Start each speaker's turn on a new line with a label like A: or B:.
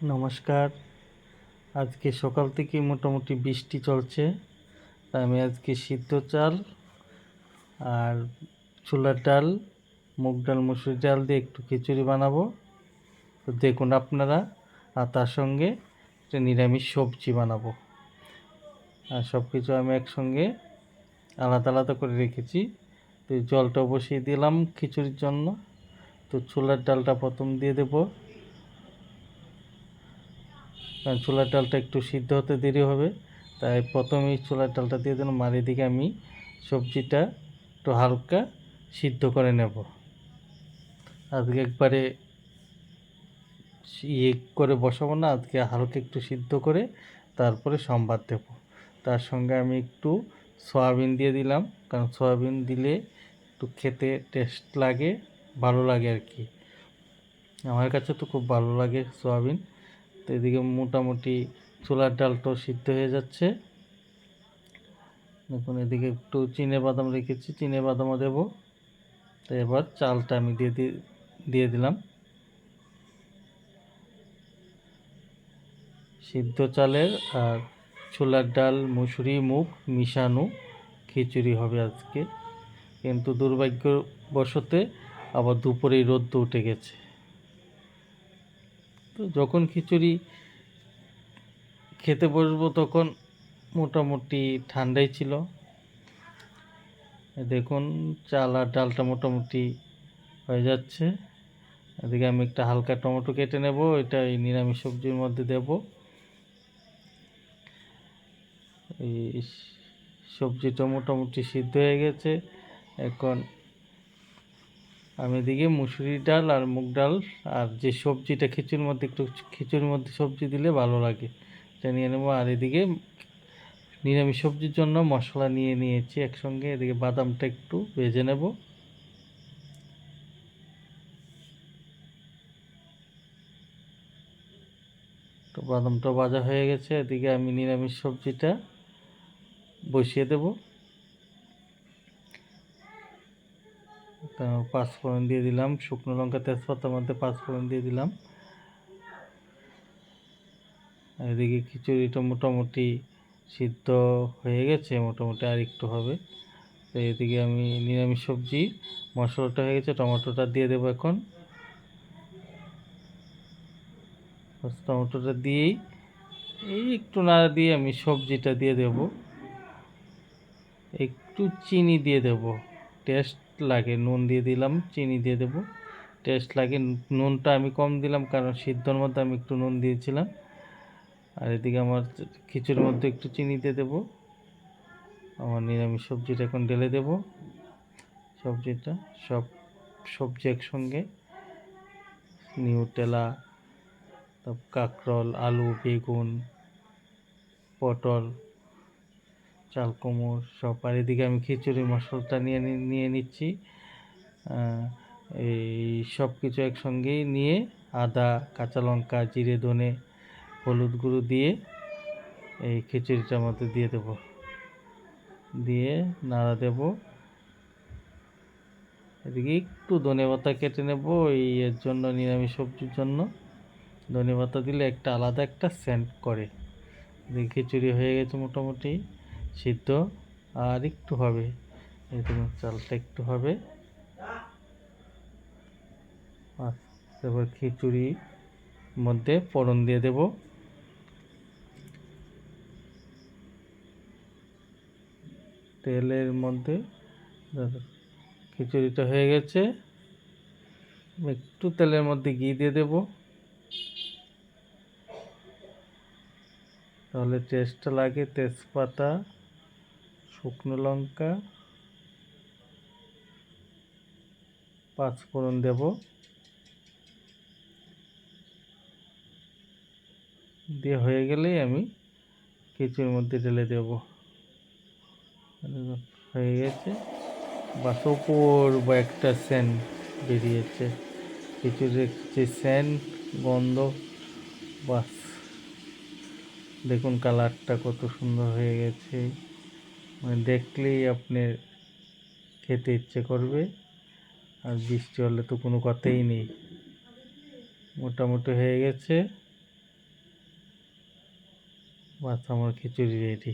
A: নমস্কার। আজকে সকাল থেকে মোটামুটি বৃষ্টি চলছে, তাই আমি আজকে সিদ্ধ চাল আর ছোলার ডাল, মুগ ডাল, মসুর ডাল দিয়ে একটু খিচুড়ি বানাবো। তো দেখুন আপনারা, আর তার সঙ্গে একটা নিরামিষ সবজি বানাবো। আর সব কিছু আমি একসঙ্গে আলাদা আলাদা করে রেখেছি। তো জলটা বসিয়ে দিলাম খিচুড়ির জন্য। তো ছোলার ডালটা প্রথম দিয়ে দেবো, কারণ ছোলার ডালটা একটু সিদ্ধ হতে দেরি হবে, তাই প্রথমেই ছোলার ডালটা দিয়ে দিলাম। আর এদিকে আমি সবজিটা একটু হালকা সিদ্ধ করে নেব। আজকে একবারে ইয়ে করে বসাবো না, আজকে হালকা একটু সিদ্ধ করে তারপরে সম্বাদ দেব। তার সঙ্গে আমি একটু সয়াবিন দিয়ে দিলাম, কারণ সয়াবিন দিলে একটু খেতে টেস্ট লাগে, ভালো লাগে আর কি। আমার কাছে তো খুব ভালো লাগে সয়াবিন। তো এদিকে মোটামুটি ছোলার ডালটাও সিদ্ধ হয়ে যাচ্ছে। দেখুন এদিকে একটু চিনে বাদাম রেখেছি, চিনে বাদামও দেবো। তো এবার চালটা আমি দিয়ে দিলাম। সিদ্ধ চালের আর ছোলার ডাল, মুসুরি, মুগ মিশানো খিচুড়ি হবে আজকে। কিন্তু দুর্ভাগ্যবশতে আবার দুপুরেই রোদ্দ উঠে গেছে। তো যখন খিচুড়ি খেতে বসবো তখন মোটামুটি ঠান্ডাই ছিল। দেখুন চাল আর ডালটা মোটামুটি হয়ে যাচ্ছে। এদিকে আমি একটা হালকা টমেটো কেটে নেব, এটা এই নিরামিষ সবজির মধ্যে দেব। এই সবজিটা মোটামুটি সিদ্ধ হয়ে গেছে। এখন আমি এদিকে মুসুরি ডাল আর মুগ ডাল আর যে সবজিটা খিচুড়ির মধ্যে, একটু খিচুড়ির মধ্যে সবজি দিলে ভালো লাগে, এটা নিয়ে নেবো। আর এদিকে নিরামিষ সবজির জন্য মশলা নিয়ে নিয়েছি একসঙ্গে। এদিকে বাদামটা একটু ভেজে নেব। তো বাদামটা ভাজা হয়ে গেছে, এদিকে আমি নিরামিষ সবজিটা বসিয়ে দেব। পাঁচফোড়ন দিয়ে দিলাম, শুকনো লঙ্কা তেজপাতার মধ্যে পাঁচফোড়ন দিয়ে দিলাম। এদিকে খিচুড়িটা মোটামুটি সিদ্ধ হয়ে গেছে, মোটামুটি আর একটু হবে। তো এদিকে আমি নিরামিষ সবজি মশলাটা হয়ে গেছে, টমেটোটা দিয়ে দেবো এখন। টমেটোটা দিয়েই এই একটু নাড়া দিয়ে আমি সবজিটা দিয়ে দেব। একটু চিনি দিয়ে দেব, টেস্ট লাগে। নুন দিয়ে দিলাম, চিনি দিয়ে দেব, টেস্ট লাগে। নুনটা আমি কম দিলাম কারণ সিদ্ধর মধ্যে আমি একটু নুন দিয়েছিলাম। আর এদিকে আমার খিচুড়ির মধ্যে একটু চিনি দিয়ে দেবো। আমার নিরামিষ সবজিটা এখন ঢেলে দেব। সবজিটা সব সবজি একসঙ্গে, নিউটেলা, তারপর কাঁকরোল, আলু, বেগুন, পটল, চাল কুমড়ো সব। আর এদিকে আমি খিচুড়ি মশলাটা নিয়ে নিচ্ছি। এই সব কিছু একসঙ্গেই নিয়ে আদা, কাঁচা লঙ্কা, জিরে, ধনে, হলুদ গুঁড়ো দিয়ে এই খিচুড়িটার মধ্যে দিয়ে দেব, দিয়ে নাড়া দেব। এদিকে একটু ধনেপাতা কেটে নেব এই এর জন্য, নিরামিষ সবজির জন্য ধনেপাতা দিলে একটা আলাদা একটা সেন্ট করে। এদিকে খিচুড়ি হয়ে গেছে মোটামুটি সিদ্ধ, আর একটু হবে। এই দেখুন চালটা একটু হবে। তারপর খিচুড়ির মধ্যে ফোড়ন দিয়ে দেব। তেলের মধ্যে খিচুড়িটা হয়ে গেছে, একটু তেলের মধ্যে ঘি দিয়ে দেব, তাহলে টেস্টটা লাগে। তেজপাতা, শুকনো লঙ্কা, পাঁচফোড়ন দেব, দিয়ে হয়ে গেলেই আমি খিচুড়ির মধ্যে ঢেলে দেব। হয়ে গেছে, বাস অপূর্ব একটা সেন্ট বেরিয়েছে, খিচুড়ির যে সেন্ট, গন্ধ, বাস দেখুন কালারটা কত সুন্দর হয়ে গেছে, মানে দেখলেই আপনার খেতে ইচ্ছে করবে। আর বৃষ্টি হলে তো কোনো কথাই নেই। মোটামুটি হয়ে গেছে, বাস আমার খিচুড়ি রেডি।